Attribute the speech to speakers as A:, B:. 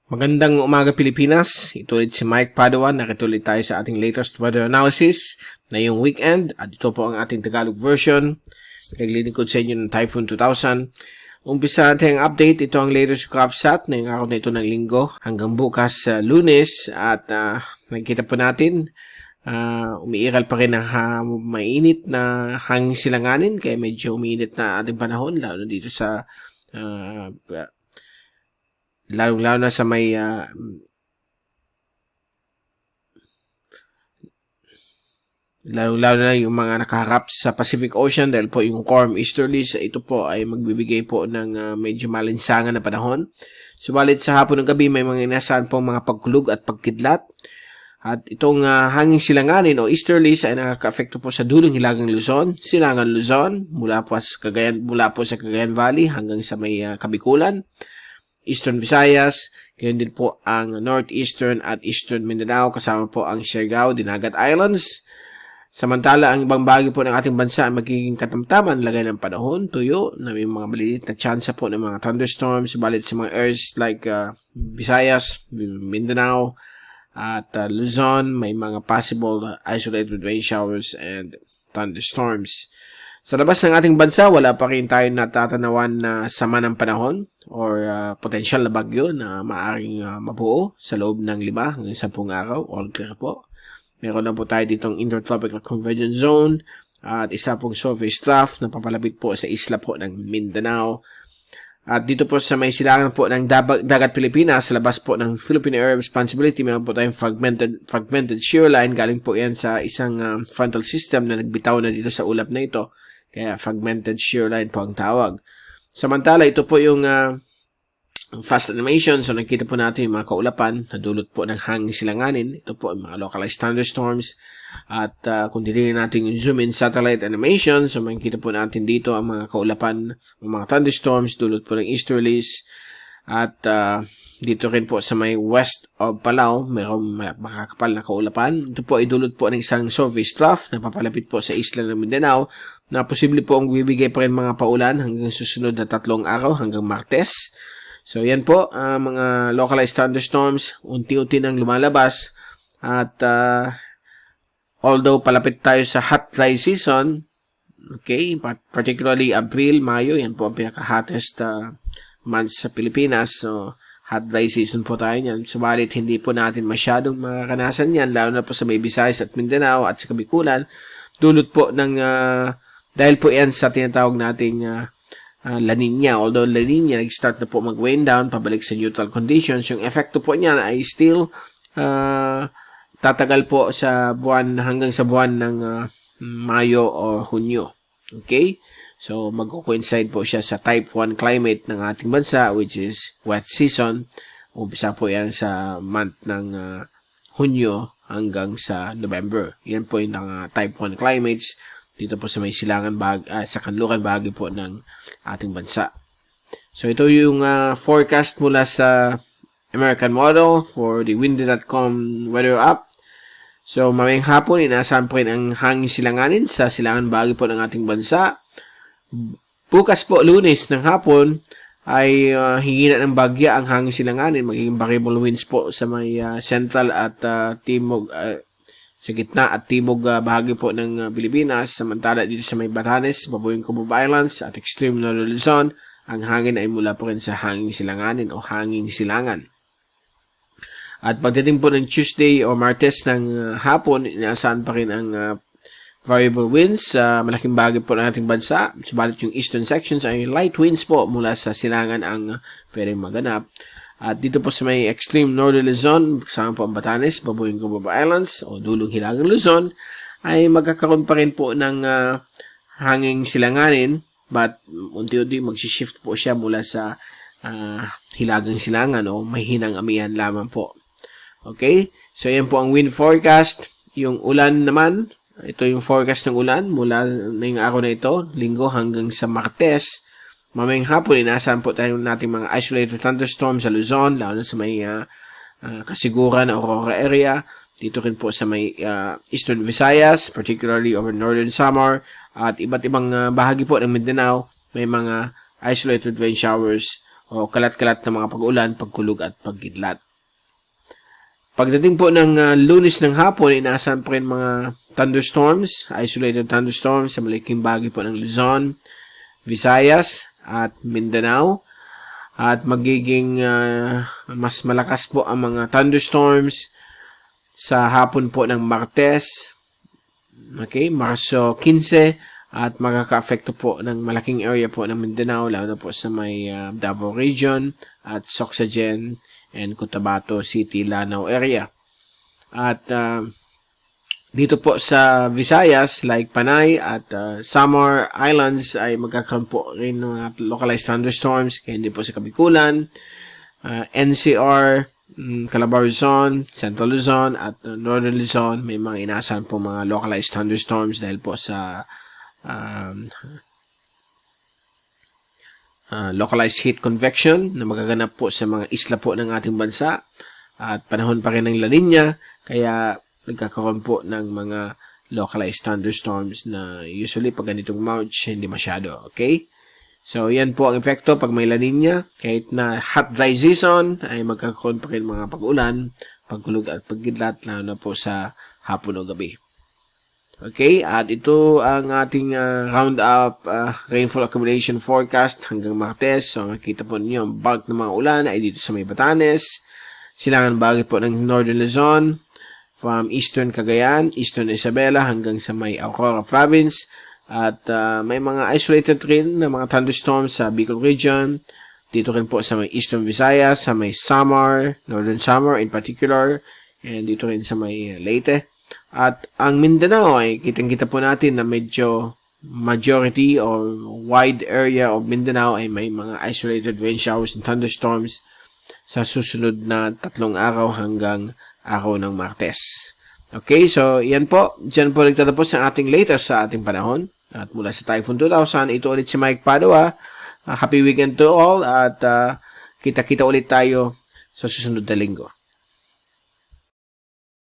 A: Magandang umaga Pilipinas, ito ulit si Mike Padawan, nakituloy tayo sa ating latest weather analysis na yung weekend at ito po ang ating Tagalog version. Naglilingkod sa inyo ng Typhoon 2000. Umpisa natin ang update, ito ang latest CraftSat na yung araw na ito ng linggo hanggang bukas Lunes at nakikita po natin umiiral pa rin ang mainit na hangin silanganin kaya medyo umiinit na ating panahon lalo dito sa lalo na sa may lalo na yung mga nakaharap sa Pacific Ocean dahil po yung warm easterlies ito po ay magbibigay po ng medyo malinsangan na panahon. Subalit sa hapon ng gabi may mga inasahan po mga pagkulog at pagkidlat. At itong hanging silanganin o easterlies ay nakaka-apekto po sa dulong hilagang Luzon, Silangan Luzon, mula po sa Cagayan Valley hanggang sa may Kabikulan. Eastern Visayas, gayon din po ang Northeastern at Eastern Mindanao, kasama po ang Siargao, Dinagat Islands. Samantala, ang ibang bahagi po ng ating bansa ay magiging katamtaman, lagay ng panahon, tuyo, na may mga maliit na tsansa po ng mga thunderstorms, balit sa mga areas like Visayas, Mindanao, at Luzon, may mga possible isolated rain showers and thunderstorms. Sa labas ng ating bansa, wala pa rin tayo natatanawan na sama ng panahon or potensyal na bagyo na maaaring mabuo sa loob ng 5 hanggang 10 araw. All clear po. Meron na po tayo ditong intertropical convergence zone at isa pong surface trough na papalapit po sa isla po ng Mindanao. At dito po sa may silangan po ng dagat Pilipinas, sa labas po ng Philippine Area of Responsibility, meron po tayong fragmented shear line. Galing po yan sa isang frontal system na nagbitaw na dito sa ulap na ito. Kaya fragmented shear line po ang tawag. Samantala, ito po yung fast animation. So, nakita po natin yung mga kaulapan na dulot po ng hangin silanganin. Ito po yung mga localized thunderstorms. At kung titignan natin yung zoom in satellite animation, so makikita po natin dito ang mga kaulapan ng mga thunderstorms dulot po ng easterlies. At dito rin po sa may west of Palau, mayroong makakapal na kaulapan. Ito po ay dulot po ng isang surface trough na papalapit po sa isla ng Mindanao na posible po ang bibigay pa rin mga paulan hanggang susunod na 3 araw hanggang Martes. So yan po, mga localized thunderstorms, unti-unti nang lumalabas. At although palapit tayo sa hot dry season, okay, particularly April, Mayo, yan po ang pinaka-hottest months sa Pilipinas. So, hot dry season po tayo niyan. Subalit, hindi po natin masyadong makakanasan yan, lalo na po sa may Visayas at Mindanao at sa Kabikulan. Dulot po ng, dahil po yan sa tinatawag nating La Nina. Although La Nina, nag-start na po mag-wane down, pabalik sa neutral conditions. Yung epekto po niyan ay still tatagal po sa buwan hanggang sa buwan ng Mayo o Hunyo. Okay? So, mag-coincide po siya sa type 1 climate ng ating bansa, which is wet season. Umpisa po yan sa month ng Hunyo hanggang sa November. Yan po yung type 1 climates dito po sa may silangan sa kanluran bahagi po ng ating bansa. So, ito yung forecast mula sa American Model for the windy.com weather app. So, mamayang hapon, inaasahan po rin ang hangin silanganin sa silangan bahagi po ng ating bansa. Bukas po, Lunes ng hapon, ay hihina ng bagya ang hangin silanganin. Magiging variable winds po sa may central at timog, sa gitna at timog bahagi po ng Pilipinas. Samantala dito sa may Batanes, Babuing Cubao Islands at extreme Northern Luzon, ang hangin ay mula po rin sa hangin silanganin o hangin silangan. At pagdating po ng Tuesday o Martes ng hapon, inaasahan pa rin ang variable winds sa malaking bahagi po ng ating bansa. Subalit yung eastern sections ay light winds po mula sa silangan ang pwedeng maganap. At dito po sa may extreme northern Luzon, kasama po ang Batanes, Babuing Cubao Islands o dulong hilagang Luzon, ay magkakaroon pa rin po ng hanging silanganin, but unti-unti magsishift po siya mula sa hilagang silangan o mahinang amihan lamang po. Okay? So yan po ang wind forecast. Yung ulan naman, ito yung forecast ng ulan mula ngayong araw na ito, linggo hanggang sa Martes. Mamayang hapon, inaasahan po tayo natin mga isolated thunderstorms sa Luzon, lalo na sa may Kasiguran, Aurora area. Dito rin po sa may Eastern Visayas, particularly over Northern Samar, at iba't ibang bahagi po ng Mindanao, may mga isolated rain showers o kalat-kalat na mga pag-ulan, pagkulog at pagkidlat. Pagdating po ng Lunes ng hapon, inaasahan pa rin mga thunderstorms, isolated thunderstorms sa malaking bahagi po ng Luzon, Visayas at Mindanao. At magiging mas malakas po ang mga thunderstorms sa hapon po ng Martes, okay, Marso 15, at makaka-apekto po ng malaking area po ng Mindanao, lalo na po sa may Davao Region at Soxagen and Cotabato City, Lanao area. At dito po sa Visayas, like Panay at Samar Islands ay magkakaroon po rin ng localized thunderstorms, kaya hindi po sa Kabikulan, NCR, Calabar Luzon, Central Luzon at Northern Luzon, may mga inaasahan po mga localized thunderstorms dahil po sa localized heat convection na magaganap po sa mga isla po ng ating bansa, at panahon pa rin ng La Nina, kaya nagkakaroon po ng mga localized thunderstorms na usually pag ganitong March hindi masyado, okay? So yan po ang epekto pag may La Nina. Kahit na hot dry season ay magkakaroon pa rin mga pag-ulan, pagkulog at pagkidlat, lalo na po sa hapon o gabi. Okay, at ito ang ating roundup rainfall accumulation forecast hanggang Martes. So makita po ninyo ang bulk ng mga ulan ay dito sa may Batanes, silangan bahagi po ng Northern Luzon, from Eastern Cagayan, Eastern Isabela hanggang sa may Aurora Province, at may mga isolated rin na mga thunderstorms sa Bicol Region, dito rin po sa may Eastern Visayas, sa may Samar, Northern Samar in particular, and dito rin sa may Leyte. At ang Mindanao ay kitang-kita po natin na medyo majority or wide area of Mindanao ay may mga isolated rain showers and thunderstorms sa susunod na 3 araw hanggang araw ng Martes. Okay, so yan po. Diyan po nagtatapos ang ating latest sa ating panahon. At mula sa Typhoon 2000, ito ulit si Mike Padua. Happy weekend to all at kita-kita ulit tayo sa susunod na linggo.